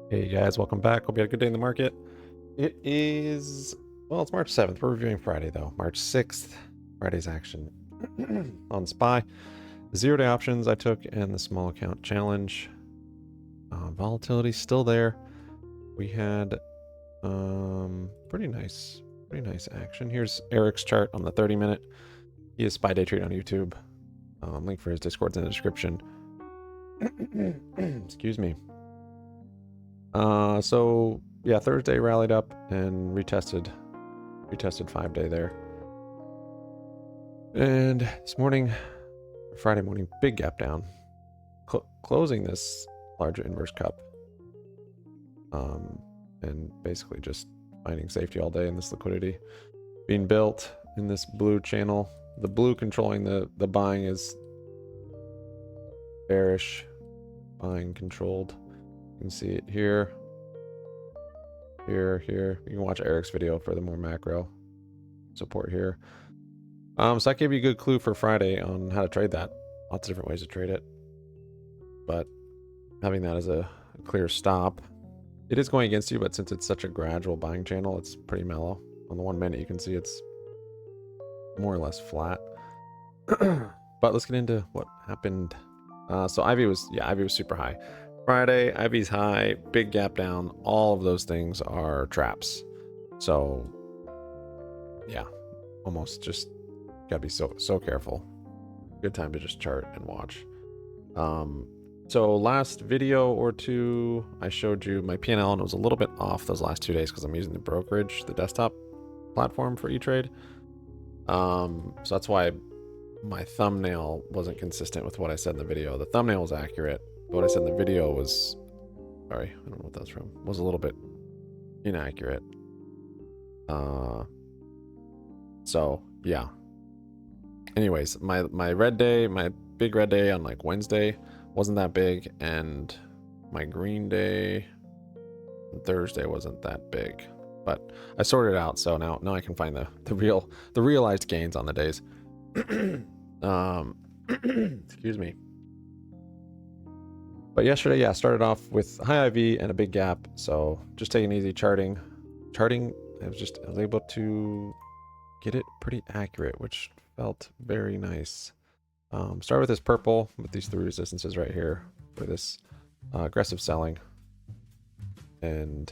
Hey guys, welcome back. Hope you had a good day in the market. It is, well, it's March 7th. We're reviewing Friday though. March 6th, Friday's action on SPY. The 0-day options I took and the small account challenge. Volatility still there. We had pretty nice action. Here's Eric's chart on the 30-minute. He is SPY Day Trade on YouTube. Link for his Discord's in the description. Excuse me. So yeah, Thursday rallied up and retested 5-day there. And this morning, Friday morning, big gap down, closing this larger inverse cup. And basically just finding safety all day in this liquidity being built in this blue channel. The blue controlling the buying is bearish, buying controlled. You can see it here. Here. You can watch Eric's video for the more macro support here. So that gave you a good clue for Friday on how to trade that. Lots of different ways to trade it. But having that as a clear stop. It is going against you, but since it's such a gradual buying channel, it's pretty mellow. On the 1 minute, you can see it's more or less flat. But let's get into what happened. So Ivy was super high. Friday, Ivy's high, big gap down. All of those things are traps. So yeah, almost just gotta be so careful. Good time to just chart and watch. So last video or two, I showed you my P&L and it was a little bit off those last 2 days because I'm using the brokerage, the desktop platform for E-Trade. So that's why my thumbnail wasn't consistent with what I said in the video. The thumbnail was accurate, but what I said in the video was, sorry, I don't know what that's from, was a little bit inaccurate. So yeah. Anyways, my red day, my big red day on like Wednesday wasn't that big, and my green day on Thursday wasn't that big, but I sorted it out, so now I can find the realized gains on the days. Excuse me. But yesterday, yeah, started off with high IV and a big gap, so just taking easy charting. I was able to get it pretty accurate, which felt very nice. Start with this purple with these 3 resistances right here for this aggressive selling. And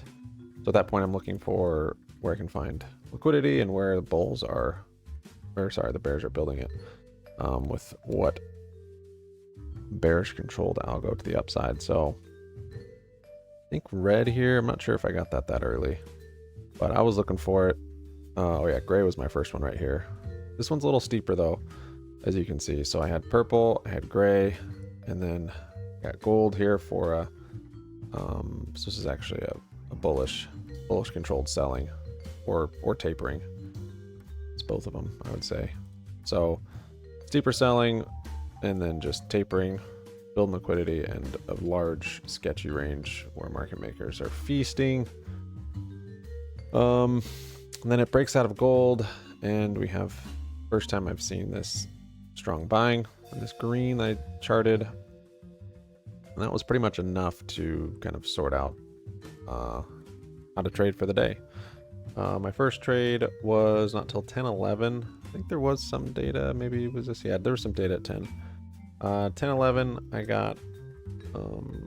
so at that point, I'm looking for where I can find liquidity and where the bulls are, or sorry, the bears are building it with what bearish controlled algo to the upside. So I think red here, I'm not sure if I got that early, but I was looking for it. Oh yeah, gray was my first one right here. This one's a little steeper though, as you can see. So I had purple, I had gray, and then got gold here for so this is actually a bullish controlled selling or tapering. It's both of them, I would say. So steeper selling and then just tapering, building liquidity, and a large sketchy range where market makers are feasting. And then it breaks out of gold, and we have first time I've seen this strong buying on this green I charted, and that was pretty much enough to kind of sort out how to trade for the day. My first trade was not till 10:11. I think there was some data, maybe it was this, yeah, there was some data at 10:11. I got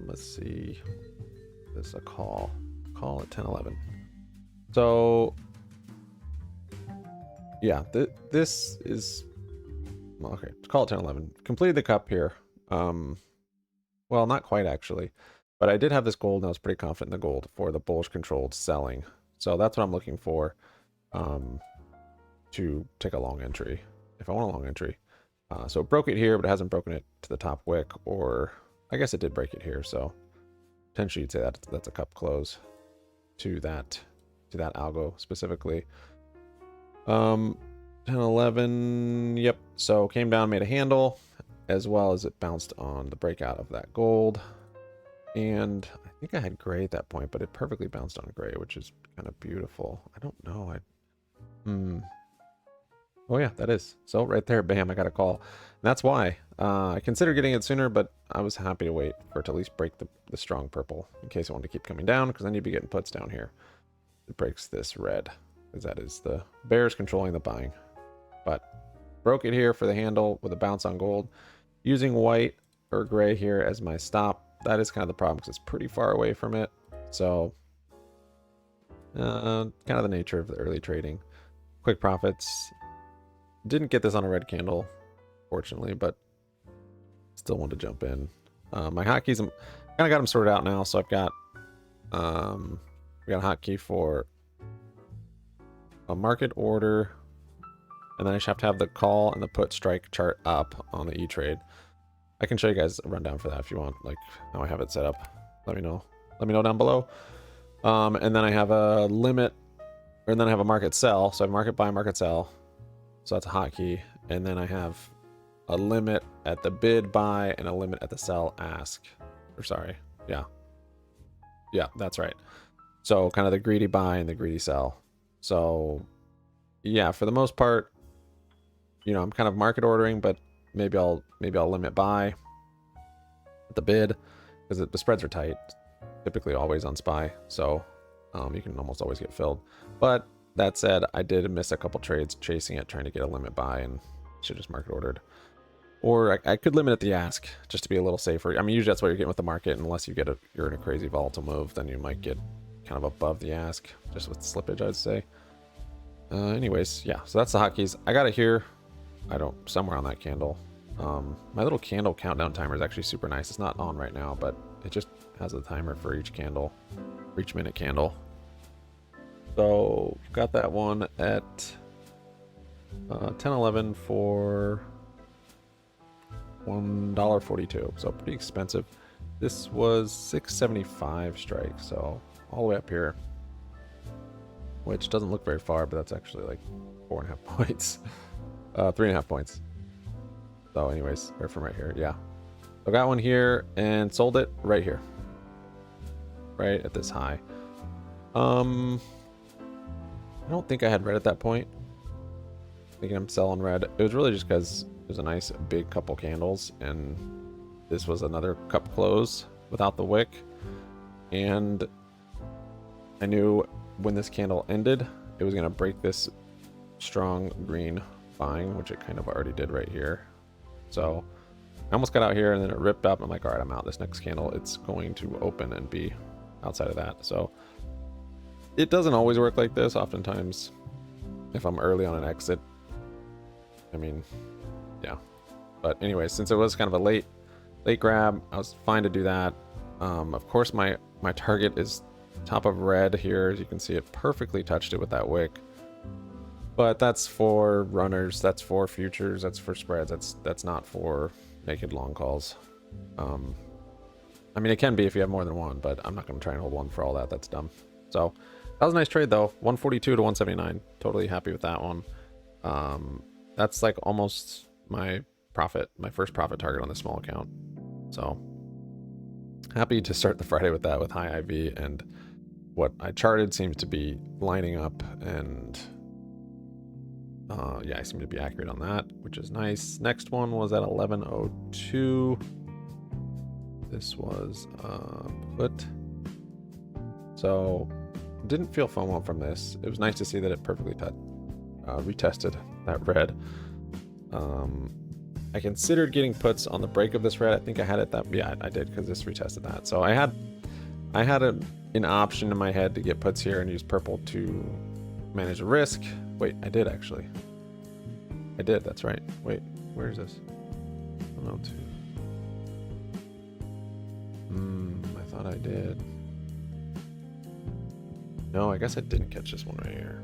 let's see, this is a call at 10:11. So yeah, this is, okay, call it 10:11. Completed the cup here. Well, not quite actually, but I did have this gold and I was pretty confident in the gold for the bullish controlled selling. So that's what I'm looking for to take a long entry if I want a long entry. So it broke it here, but it hasn't broken it to the top wick, or I guess it did break it here. So potentially you'd say that that's a cup close to that algo specifically. 10:11, yep. So came down, made a handle, as well as it bounced on the breakout of that gold. And I think I had gray at that point, but it perfectly bounced on gray, which is kind of beautiful. I don't know. Oh yeah, that is. So right there, bam, I got a call. And that's why I considered getting it sooner, but I was happy to wait for it to at least break the strong purple in case I wanted to keep coming down, because then you'd be getting puts down here. It breaks this red, because that is the bears controlling the buying. But broke it here for the handle with a bounce on gold. Using white or gray here as my stop, that is kind of the problem because it's pretty far away from it. So kind of the nature of the early trading. Quick profits. Didn't get this on a red candle, fortunately, but still wanted to jump in. My hotkeys, I'm kind of got them sorted out now. So I've got we got a hotkey for a market order, and then I just have to have the call and the put strike chart up on the E-Trade. I can show you guys a rundown for that if you want, like how I have it set up. Let me know down below. And then I have a limit, and then I have a market sell. So I have market buy, market sell. So that's a hotkey. And then I have a limit at the bid buy and a limit at the sell ask. Or sorry, yeah, that's right. So kind of the greedy buy and the greedy sell. So yeah, for the most part, you know, I'm kind of market ordering, but maybe I'll limit buy at the bid because the spreads are tight, typically always on SPY. So you can almost always get filled. But that said, I did miss a couple trades chasing it, trying to get a limit buy, and should just market ordered. Or I could limit at the ask just to be a little safer. I mean, usually that's what you're getting with the market, unless you're in a crazy volatile move, then you might get kind of above the ask, just with slippage, I'd say. Anyways, yeah, so that's the hotkeys. I got it here. Somewhere on that candle. My little candle countdown timer is actually super nice. It's not on right now, but it just has a timer for each candle, for each minute candle. So got that one at 10.11 for $1.42. So pretty expensive. This was 675 strike, so all the way up here, which doesn't look very far, but that's actually like 4.5 points, 3.5 points. So anyways, right from right here, yeah. So got one here and sold it right here, right at this high. I don't think I had red at that point. Thinking I'm selling red. It was really just because it was a nice big couple candles, and this was another cup close without the wick, and I knew when this candle ended, it was gonna break this strong green buying, which it kind of already did right here. So I almost got out here, and then it ripped up. I'm like, all right, I'm out. This next candle, it's going to open and be outside of that. So it doesn't always work like this. Oftentimes, if I'm early on an exit, I mean, yeah. But anyway, since it was kind of a late grab, I was fine to do that. Of course, my target is top of red here. As you can see, it perfectly touched it with that wick. But that's for runners, that's for futures, that's for spreads, that's not for naked long calls. I mean, it can be if you have more than one, but I'm not going to try and hold one for all that. That's dumb. So that was a nice trade, though. 142 to 179. Totally happy with that one. That's like almost my first profit target on the small account. So happy to start the Friday with that, with high IV, and what I charted seems to be lining up, and yeah, I seem to be accurate on that, which is nice. Next one was at 11.02. This was put. So didn't feel FOMO from this. It was nice to see that it perfectly retested that red. I considered getting puts on the break of this red. I think I had it that, yeah, I did, because this retested that. So I had an option in my head to get puts here and use purple to manage the risk. Wait, I did actually. I did, that's right. Wait, where is this? 102. I thought I did. No, I guess I didn't catch this one right here.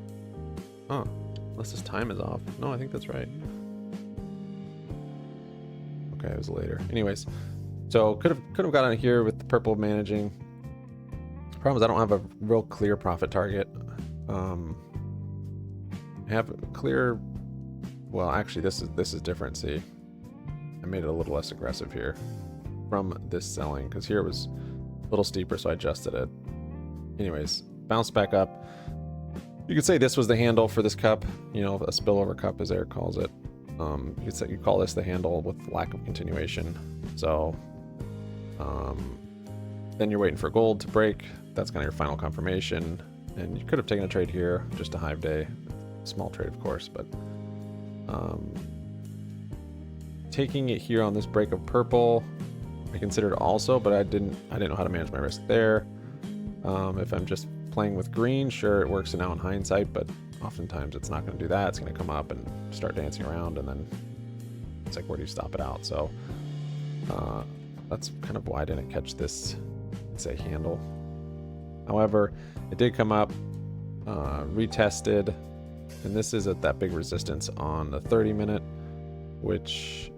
Huh, unless this time is off. No, I think that's right. Okay, it was later. Anyways, so could have gotten here with the purple managing. The problem is I don't have a real clear profit target. I have a clear, well, actually this is different. See, I made it a little less aggressive here from this selling, because here it was a little steeper, so I adjusted it. Anyways, bounced back up. You could say this was the handle for this cup, you know, a spillover cup as Eric calls it. You call this the handle with lack of continuation. So then you're waiting for gold to break. That's kind of your final confirmation. And you could have taken a trade here, just a hive day. Small trade, of course, but taking it here on this break of purple, I considered also, but I didn't know how to manage my risk there. If I'm just playing with green, sure, it works now in hindsight, but oftentimes it's not going to do that. It's going to come up and start dancing around, and then it's like, where do you stop it out? So that's kind of why I didn't catch this, say, handle. However, it did come up, retested, and this is at that big resistance on the 30-minute, which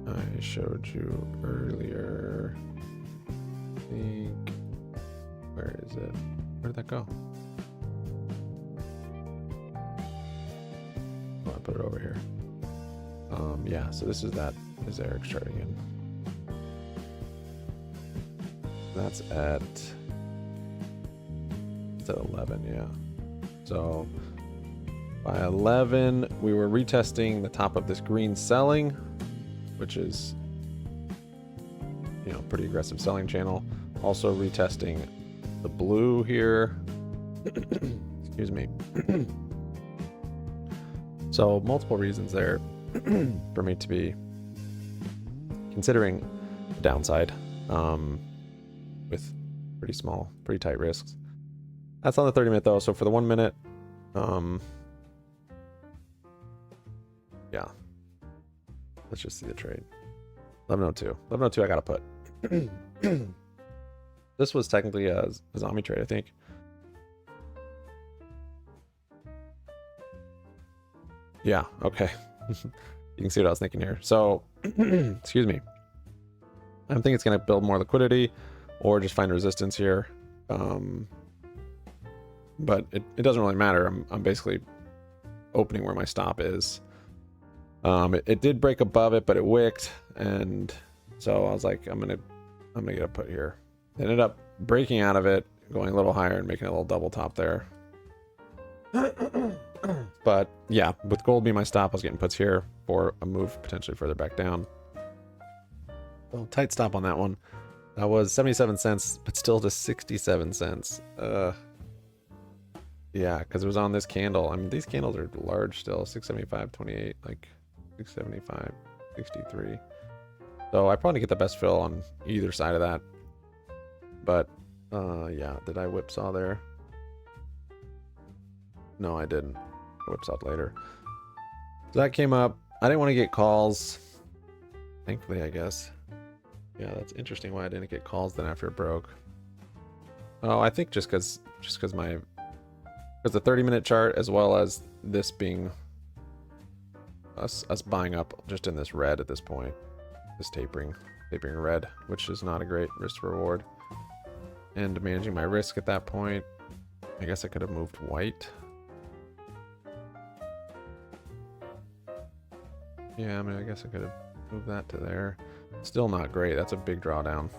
I showed you earlier. I think, where is it? Where did that go? Oh, I put it over here. Yeah, so this is Eric's chart again. That's at 11, yeah. So by 11, we were retesting the top of this green selling, which is, pretty aggressive selling channel. Also retesting the blue here. Excuse me. So multiple reasons there for me to be considering the downside with pretty tight risks. That's on the 30-minute though. So for the 1 minute, yeah, let's just see the trade. 1102. 1102 I gotta put. This was technically a zombie trade, I think. Yeah, okay. You can see what I was thinking here. So, excuse me. I think it's going to build more liquidity or just find resistance here. But it doesn't really matter. I'm basically opening where my stop is. It did break above it, but it wicked, and so I was like, I'm gonna get a put here. It ended up breaking out of it, going a little higher and making a little double top there. But yeah, with gold being my stop, I was getting puts here for a move potentially further back down. Well, tight stop on that one. That was 77 cents, but still to 67 cents. Yeah, because it was on this candle. I mean, these candles are large still. 675.28, like 675.63. So I probably get the best fill on either side of that. But yeah, did I whipsaw there? No, I didn't. I whipsawed later. So that came up. I didn't want to get calls. Thankfully, I guess. Yeah, that's interesting why I didn't get calls then after it broke. Oh, I think just because the 30-minute chart, as well as this being us buying up just in this red at this point, this tapering red, which is not a great risk to reward. And managing my risk at that point, I guess I could have moved white. Yeah, I mean, I guess I could have moved that to there. Still not great. That's a big drawdown.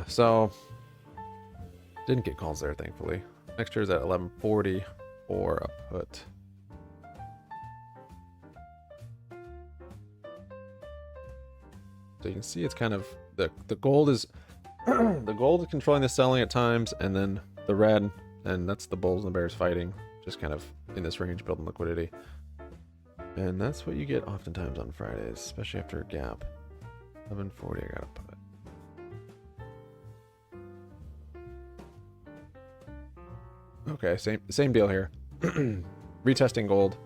So didn't get calls there, thankfully. Next year's at 1140 for a put. So you can see it's kind of the gold is the gold is controlling the selling at times, and then the red, and that's the bulls and the bears fighting, just kind of in this range building liquidity. And that's what you get oftentimes on Fridays, especially after a gap. 1140 I gotta put. Okay, same deal here. Retesting gold.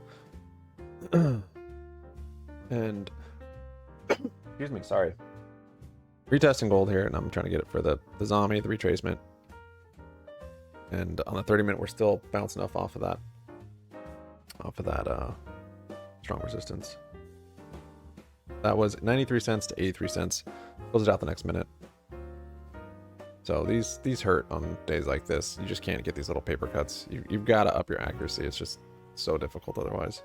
And excuse me, sorry. Retesting gold here, and I'm trying to get it for the zombie, the retracement. And on the 30-minute, we're still bouncing off of that strong resistance. That was 93 cents to 83 cents. Close it out the next minute. So these hurt on days like this. You just can't get these little paper cuts. You've got to up your accuracy. It's just so difficult otherwise.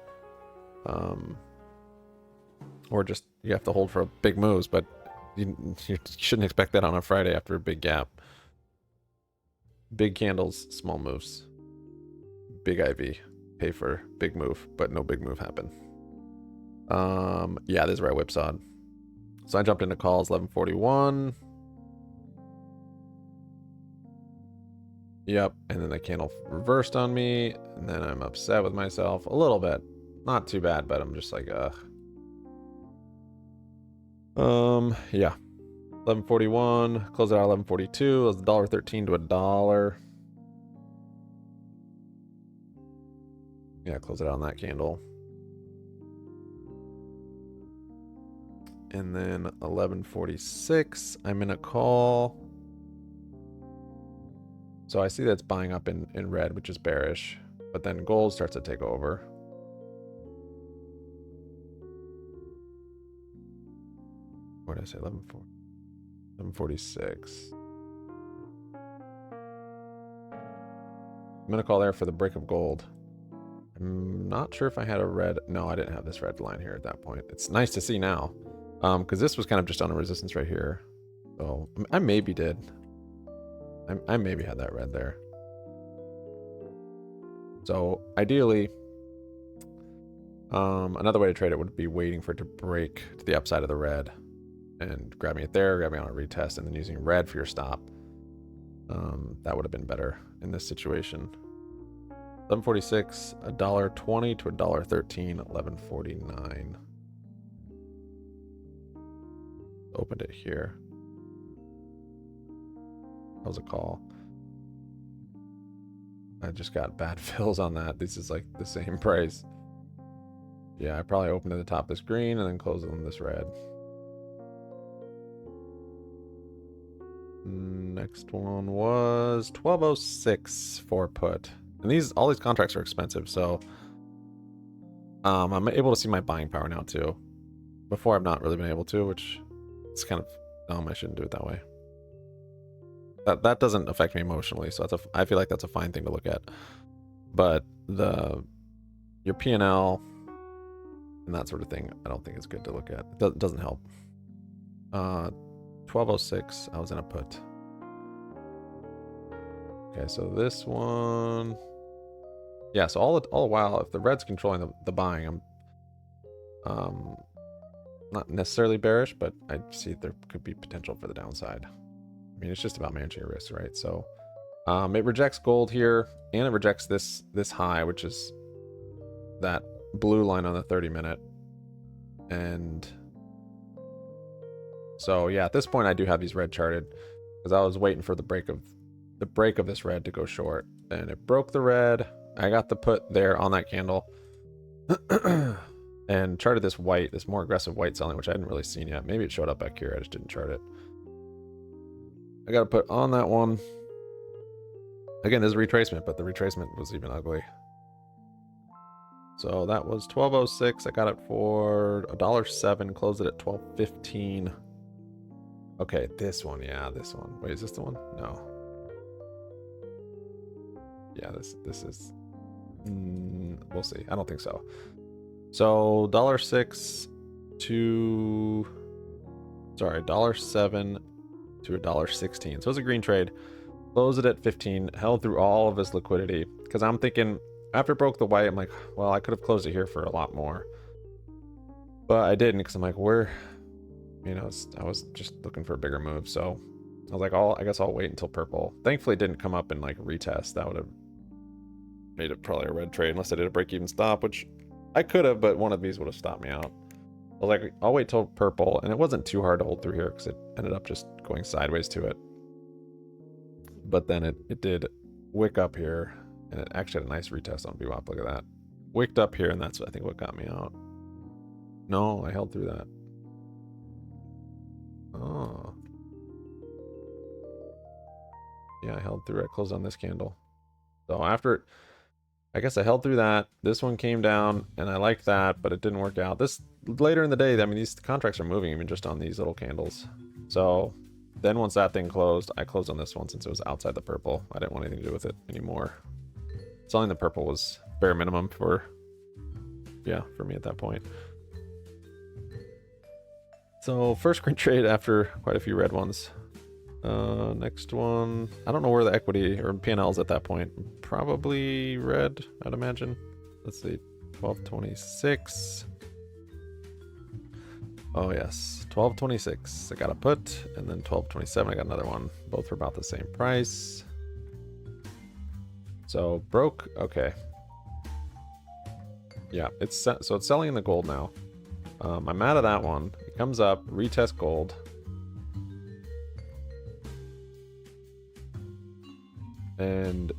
Or just you have to hold for big moves, but you shouldn't expect that on a Friday after a big gap. Big candles, small moves. Big IV, pay for big move, but no big move happened. Yeah, this is where I whipsawed. So I jumped into calls 11:41. Yep, and then the candle reversed on me, and then I'm upset with myself a little bit. Not too bad, but I'm just like, ugh. Yeah. 11:41, close it out 11:42. It was $1.13 to $1. Yeah, close it out on that candle. And then 11:46, I'm in a call. So I see that's buying up in red, which is bearish. But then gold starts to take over. What did I say? 11:46. I'm going to call there for the break of gold. I'm not sure if I had a red. No, I didn't have this red line here at that point. It's nice to see now. Because this was kind of just on a resistance right here. So I maybe did. I maybe had that red there. So ideally, another way to trade it would be waiting for it to break to the upside of the red and grabbing it there, grabbing on a retest, and then using red for your stop. That would have been better in this situation. 11:46, $1.20 to $1.13, 11:49. Opened it here. That was a call. I just got bad fills on that. This is like the same price. Yeah, I probably opened at the top this green and then closed on this red. Next one was 12:06 for put. And all these contracts are expensive, so I'm able to see my buying power now too. Before I've not really been able to, which it's kind of dumb. I shouldn't do it that way. That doesn't affect me emotionally, so I feel like that's a fine thing to look at. But your P&L and that sort of thing, I don't think is good to look at. It doesn't help. 12:06, I was in a put. Okay, so this one, yeah. So all the while, if the red's controlling the buying, I'm not necessarily bearish, but I see there could be potential for the downside. I mean, it's just about managing your risks, right? So it rejects gold here, and it rejects this high, which is that blue line on the 30-minute. And so yeah, at this point I do have these red charted because I was waiting for the break of this red to go short, and it broke the red. I got the put there on that candle and charted this more aggressive white selling, which I hadn't really seen yet. Maybe it showed up back here, I just didn't chart it. I got to put on that one. Again, there's a retracement, but the retracement was even ugly. So that was 12:06. I got it for $1.07, closed it at 12:15. Okay, this one, yeah, this one. Wait, is this the one? No. Yeah, this is, we'll see. I don't think so. So $1.06 to, sorry, $1.07 to $1.16. So it's a green trade. Closed it at 15, held through all of this liquidity. Because I'm thinking, after it broke the white, I'm like, well, I could have closed it here for a lot more. But I didn't, because I'm like, I was just looking for a bigger move. So I was like, I guess I'll wait until purple. Thankfully, it didn't come up and like retest. That would have made it probably a red trade, unless I did a break-even stop, which I could have, but one of these would have stopped me out. I was like, I'll wait till purple, and it wasn't too hard to hold through here because it ended up just going sideways to it. But then it did wick up here, and it actually had a nice retest on VWAP. Look at that. Wicked up here, and that's I think what got me out. No, I held through that. Oh. Yeah, I held through it. Closed on this candle. So after, I guess I held through that. This one came down, and I liked that, but it didn't work out. This later in the day, I mean, these contracts are moving even just on these little candles. So then once that thing closed, I closed on this one since it was outside the purple. I didn't want anything to do with it anymore. Selling the purple was bare minimum for me at that point. So first green trade after quite a few red ones. Next one, I don't know where the equity or P&L is at that point. Probably red, I'd imagine. Let's see, 12:26. Oh yes, 12.26. I got a put, and then 12.27. I got another one. Both for about the same price. So broke. Okay. Yeah, so it's selling in the gold now. I'm out of that one. It comes up, retest gold. And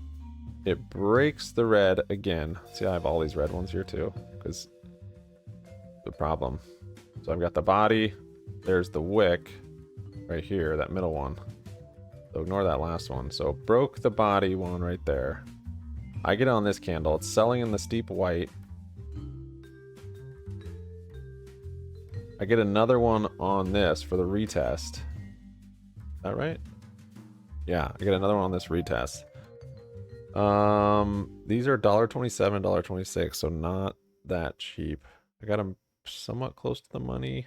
it breaks the red again. See, I have all these red ones here too, because the problem. So I've got the body. There's the wick right here, that middle one. So ignore that last one. So broke the body one right there. I get on this candle. It's selling in the steep white. I get another one on this for the retest. Is that right? Yeah, I get another one on this retest. These are $1.27, $1.26, so not that cheap. I got them somewhat close to the money.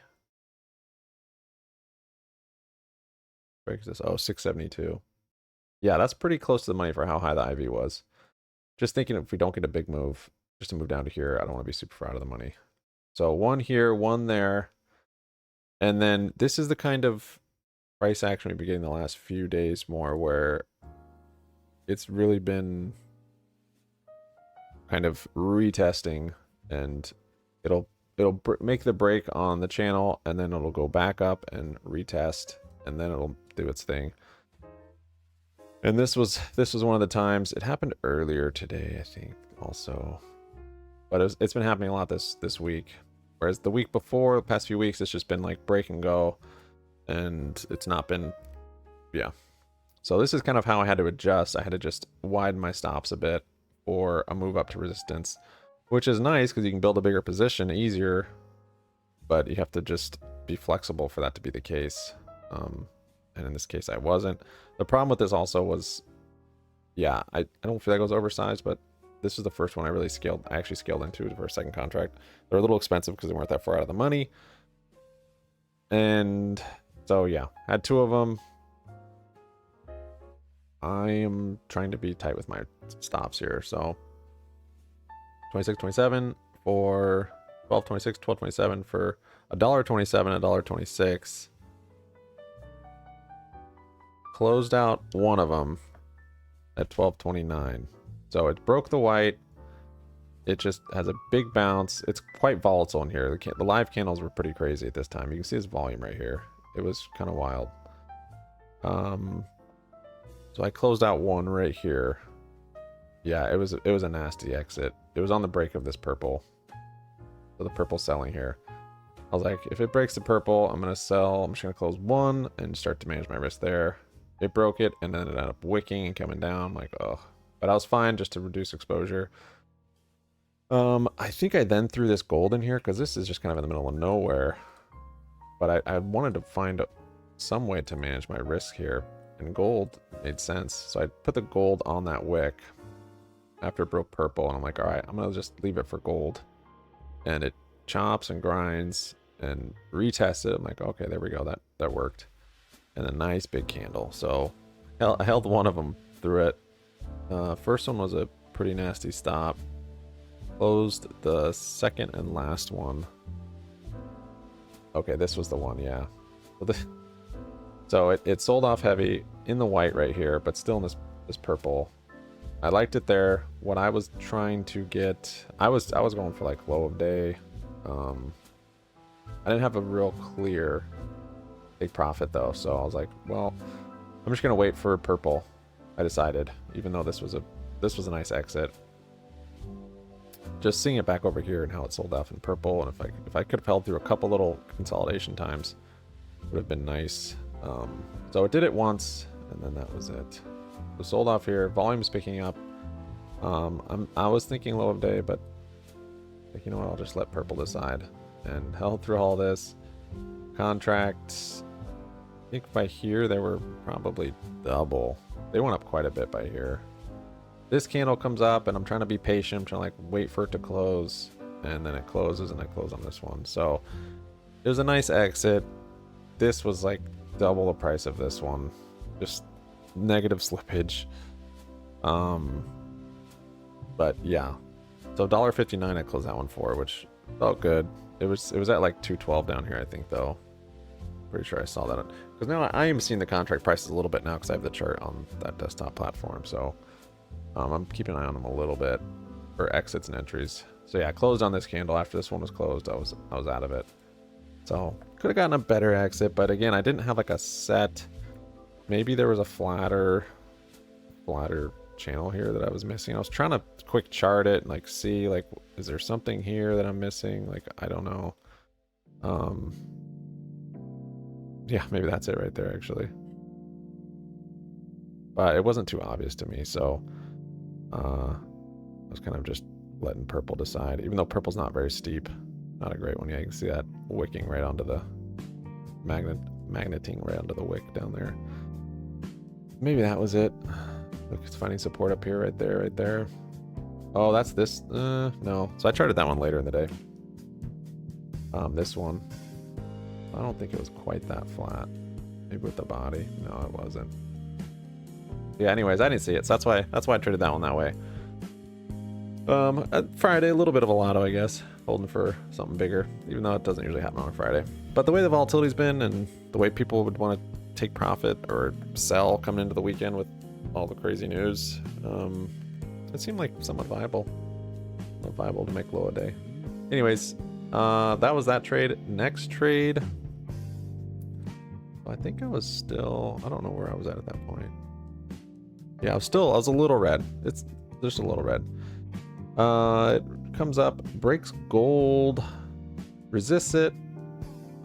Breaks this. Oh, 672. Yeah, that's pretty close to the money for how high the IV was. Just thinking if we don't get a big move, just to move down to here, I don't want to be super far out of the money. So one here, one there. And then this is the kind of price action we've been getting the last few days more, where it's really been kind of retesting, and it'll make the break on the channel, and then it'll go back up and retest, and then it'll do its thing. And this was one of the times. It happened earlier today, I think, also, but it's been happening a lot this week. Whereas the week before, the past few weeks, it's just been like break and go, and it's not been, yeah. So this is kind of how I had to adjust. I had to just widen my stops a bit for a move up to resistance, which is nice because you can build a bigger position easier, but you have to just be flexible for that to be the case. And in this case, I wasn't. The problem with this also was, yeah, I don't feel like I was oversized, but this is the first one I really scaled. I actually scaled into for a second contract. They're a little expensive because they weren't that far out of the money. And so, yeah, had two of them. I am trying to be tight with my stops here. So 26.27 for 12.26, 12.27 for $1.27, $1.26. Closed out one of them at 12.29. So it broke the white. It just has a big bounce. It's quite volatile in here. The live candles were pretty crazy at this time. You can see its volume right here. It was kind of wild. So I closed out one right here. Yeah, it was a nasty exit. It was on the break of this purple. So the purple selling here. I was like, if it breaks the purple, I'm gonna sell. I'm just gonna close one and start to manage my risk there. It broke it, and then it ended up wicking and coming down. I'm like, oh. But I was fine just to reduce exposure. I think I then threw this gold in here because this is just kind of in the middle of nowhere. But I wanted to find some way to manage my risk here. And gold made sense. So I put the gold on that wick after it broke purple. And I'm like, all right, I'm going to just leave it for gold. And it chops and grinds and retests it. I'm like, okay, there we go. That worked. And a nice big candle. So I held one of them through it. First one was a pretty nasty stop. Closed the second and last one. Okay, this was the one, yeah. So it sold off heavy in the white right here, but still in this purple. I liked it there. What I was trying to get, I was going for like low of day. I didn't have a real clear big profit though, so I was like, well, I'm just gonna wait for purple. I decided, even though this was a nice exit. Just seeing it back over here and how it sold off in purple, and if I could have held through a couple little consolidation times, would have been nice. So it did it once, and then that was it. So sold off here. Volume's picking up. I was thinking low of day, but like, you know what? I'll just let purple decide, and held through all this. Contracts. I think by here they were probably double. They went up quite a bit by here. This candle comes up, and I'm trying to be patient. I'm trying to like wait for it to close, and then it closes, and I close on this one. So it was a nice exit. This was like double the price of this one. Just negative slippage. But yeah. So $1.59 I closed that one for, which felt good. It was at like 212 down here, I think, though. Pretty sure I saw that. Because now I am seeing the contract prices a little bit now because I have the chart on that desktop platform. So I'm keeping an eye on them a little bit for exits and entries. So yeah, I closed on this candle. After this one was closed, I was out of it. So could have gotten a better exit, but again, I didn't have like a set. Maybe there was a flatter channel here that I was missing. I was trying to quick chart it and like see like, is there something here that I'm missing? Like, I don't know. Yeah, maybe that's it right there actually. But it wasn't too obvious to me, so I was kind of just letting purple decide, even though purple's not very steep. Not a great one. Yeah, you can see that wicking right onto the magneting right onto the wick down there. Maybe that was it. Look, it's finding support up here, right there. Oh, that's this. No. So I charted that one later in the day. This one. I don't think it was quite that flat. Maybe with the body. No, it wasn't. Yeah, anyways, I didn't see it, so that's why I traded that one that way. Friday, a little bit of a lotto, I guess. Holding for something bigger, even though it doesn't usually happen on a Friday. But the way the volatility's been and the way people would want to take profit or sell coming into the weekend with all the crazy news, it seemed like somewhat viable. Not viable to make low a day. Anyways, that was that trade. Next trade, I think I was still, I don't know where I was at that point. Yeah, I was a little red. It's just a little red. It comes up, breaks gold, resists it.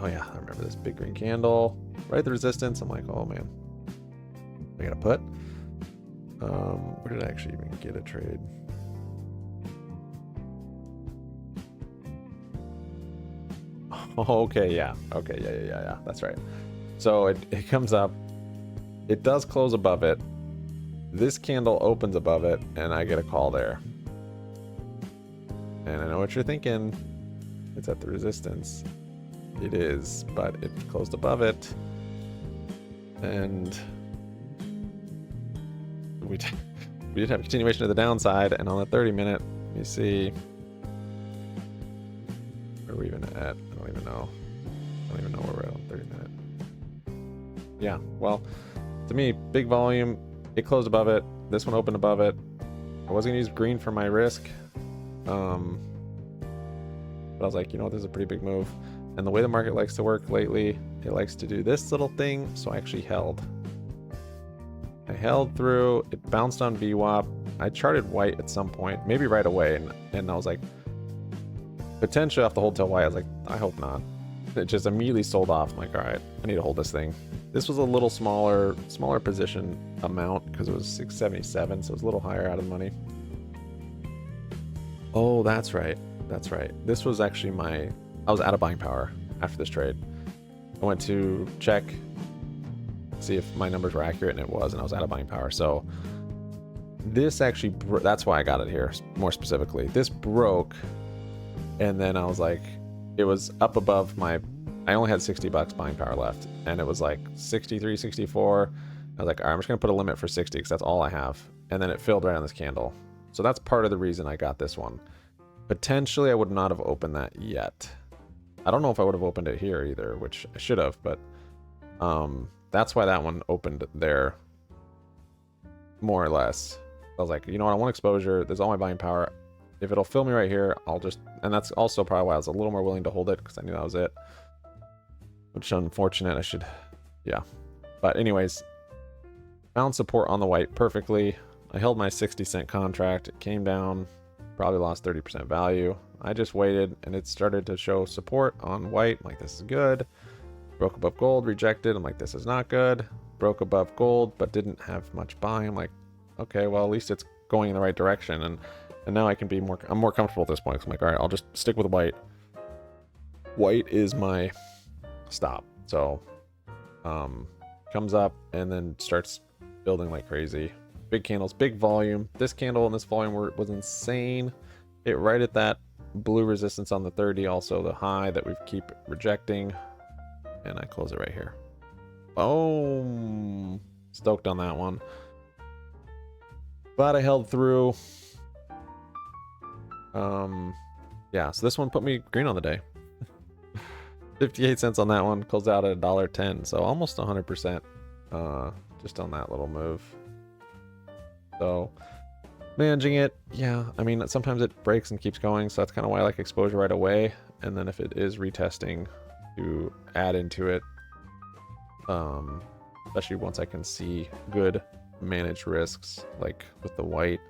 Oh yeah, I remember this big green candle. Right at the resistance, I'm like, oh man. I gotta put. Where did I actually even get a trade? Okay, yeah. Okay, yeah. That's right. So it comes up. It does close above it. This candle opens above it, and I get a call there. And I know what you're thinking. It's at the resistance. It is, but it closed above it. And we did have a continuation to the downside, and on the 30-minute, let me see. Where are we even at? I don't even know. I don't even know where we're at on 30-minute. Yeah, well, to me, big volume. It closed above it. This one opened above it. I was going to use green for my risk. But I was like, you know what, this is a pretty big move. And the way the market likes to work lately, it likes to do this little thing. So I actually held. I held through. It bounced on VWAP. I charted white at some point, maybe right away. And I was like, potentially off the hold till white. I was like, I hope not. It just immediately sold off. I'm like, all right, I need to hold this thing. This was a little smaller position amount because it was 677, so it was a little higher out of the money. Oh, that's right. This was actually I was out of buying power after this trade. I went to check, see if my numbers were accurate, and it was, and I was out of buying power. So this actually, that's why I got it here, more specifically. This broke, and then I was like, it was up above I only had $60 buying power left, and it was like 63, 64. I was like, all right, I'm just going to put a limit for 60 because that's all I have. And then it filled right on this candle. So that's part of the reason I got this one. Potentially, I would not have opened that yet. I don't know if I would have opened it here either, which I should have, but that's why that one opened there, more or less. I was like, you know what, I want exposure. There's all my buying power. If it'll fill me right here, I'll just... And that's also probably why I was a little more willing to hold it, because I knew that was it. Which is unfortunate. I should... Yeah. But anyways, found support on the white perfectly. I held my 60-cent contract. It came down, probably lost 30% value. I just waited, and it started to show support on white. I'm like, this is good. Broke above gold, rejected. I'm like, this is not good. Broke above gold, but didn't have much buying. I'm like, okay, well, at least it's going in the right direction. And now I can be more... I'm more comfortable at this point. So I'm like, all right, I'll just stick with white. White is my stop. So, comes up and then starts building like crazy. Big candles, big volume. This candle and this volume was insane. Hit right at that blue resistance on the 30, also the high that we keep rejecting. And I close it right here. Boom. Stoked on that one. But I held through. Yeah, so this one put me green on the day. 58 cents on that one, closed out at $1.10, so almost 100% just on that little move. So managing it, yeah, I mean, sometimes it breaks and keeps going, so that's kind of why I like exposure right away. And then if it is retesting, to add into it, especially once I can see good managed risks, like with the white,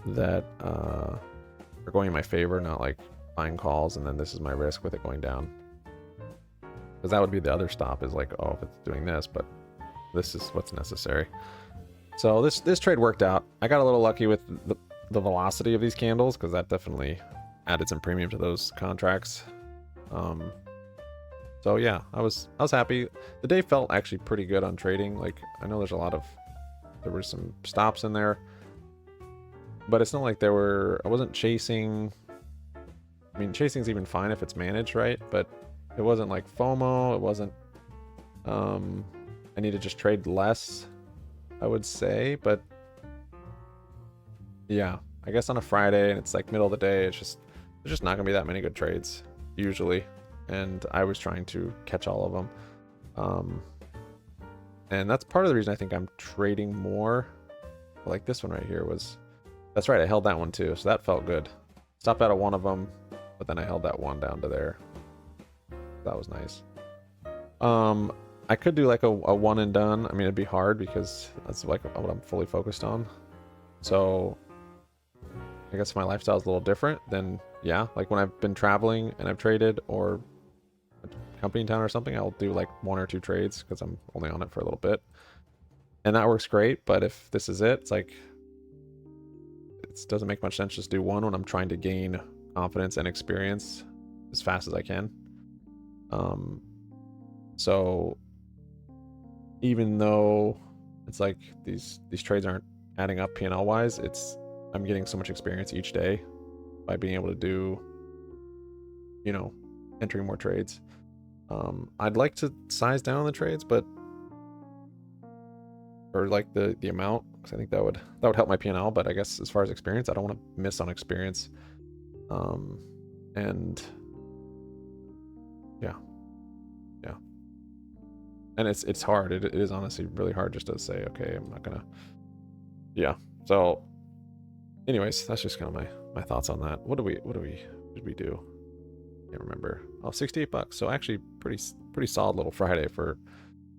that are going in my favor, not like buying calls and then this is my risk with it going down. Because that would be the other stop, is like, oh, if it's doing this, but this is what's necessary. So this trade worked out. I got a little lucky with the velocity of these candles, because that definitely added some premium to those contracts. So yeah, I was happy. The day felt actually pretty good on trading. Like, I know there were some stops in there, but it's not like I wasn't chasing. I mean, chasing's even fine if it's managed right, but it wasn't like FOMO. It wasn't, I need to just trade less, I would say. But yeah, I guess on a Friday and it's like middle of the day, there's just not gonna be that many good trades usually. And I was trying to catch all of them. And that's part of the reason I think I'm trading more. Like this one right here that's right, I held that one too, so that felt good. Stopped out of one of them, but then I held that one down to there. That was nice. I could do like a one and done. I mean, it'd be hard because that's like what I'm fully focused on. So I guess my lifestyle is a little different than, yeah, like when I've been traveling and I've traded, or a company in town or something, I'll do like 1 or 2 trades because I'm only on it for a little bit. And that works great. But if this is it, it's like, it doesn't make much sense just do one when I'm trying to gain confidence and experience as fast as I can. So even though it's like these trades aren't adding up P&L wise, I'm getting so much experience each day by being able to do, entering more trades. I'd like to size down the trades, or like the amount, because I think that would help my P&L. But I guess as far as experience, I don't want to miss on experience. And yeah. And it's hard. It is honestly really hard just to say, okay, I'm not gonna. Yeah. So, anyways, that's just kind of my thoughts on that. What did we do? Can't remember. Oh, $68. So actually, pretty solid little Friday for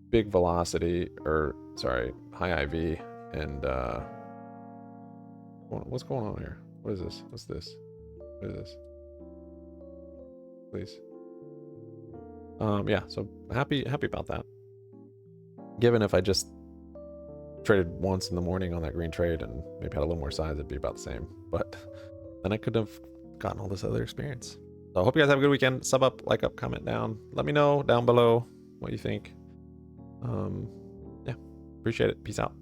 big velocity, or sorry, high IV. And what's going on here? What is this? What's this? What is this? Please. Yeah. So happy about that. Given if I just traded once in the morning on that green trade and maybe had a little more size, it'd be about the same. But then I could have gotten all this other experience. So I hope you guys have a good weekend. Sub up, like up, comment down. Let me know down below what you think. Yeah, appreciate it. Peace out.